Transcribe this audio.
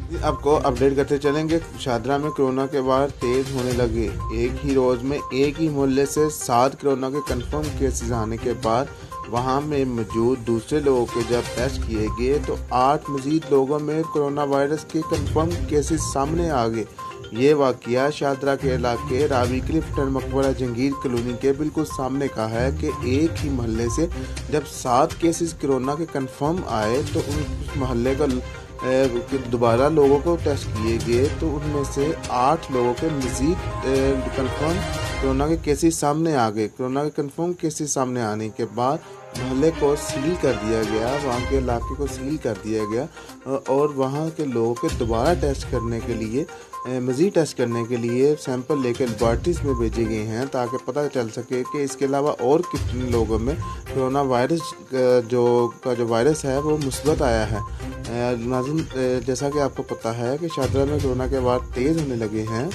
आपको अपडेट करते चलेंगे। शाहदरा में कोरोना के वार तेज होने लगे। एक ही रोज़ में एक ही मोहल्ले से 7 कोरोना के कंफर्म केसेस आने के बाद वहां में मौजूद दूसरे लोगों के जब टेस्ट किए गए तो 8 मजीद लोगों में कोरोना वायरस के कंफर्म केसेस सामने आ गए। ये वाक़या शाहदरा के इलाके रावी क्लिफ्टन मकबरा जंगीर कॉलोनी के बिल्कुल सामने का है कि एक ही मोहल्ले से जब 7 केसेस कोरोना के कंफर्म आए तो उस मोहल्ले का दोबारा लोगों को टेस्ट किए गए तो उनमें से 8 लोगों के मज़ीद कंफर्म कोरोना के केसेस सामने आ गए। कोरोना के कंफर्म केसेस सामने आने के बाद मोहल्ले को सील कर दिया गया, वहाँ के इलाके को सील कर दिया गया और वहाँ के लोगों के दोबारा टेस्ट करने के लिए मज़ीद टेस्ट करने के लिए सैंपल लेकर लेबॉर्ट्रीज़ में भेजे गए हैं ताकि पता चल सके कि इसके अलावा और कितने लोगों में कोरोना वायरस जो वायरस है वो मुस्बत आया है। नाज़रीन, जैसा कि आपको पता है कि शाहदरा में कोरोना के वार तेज़ होने लगे हैं।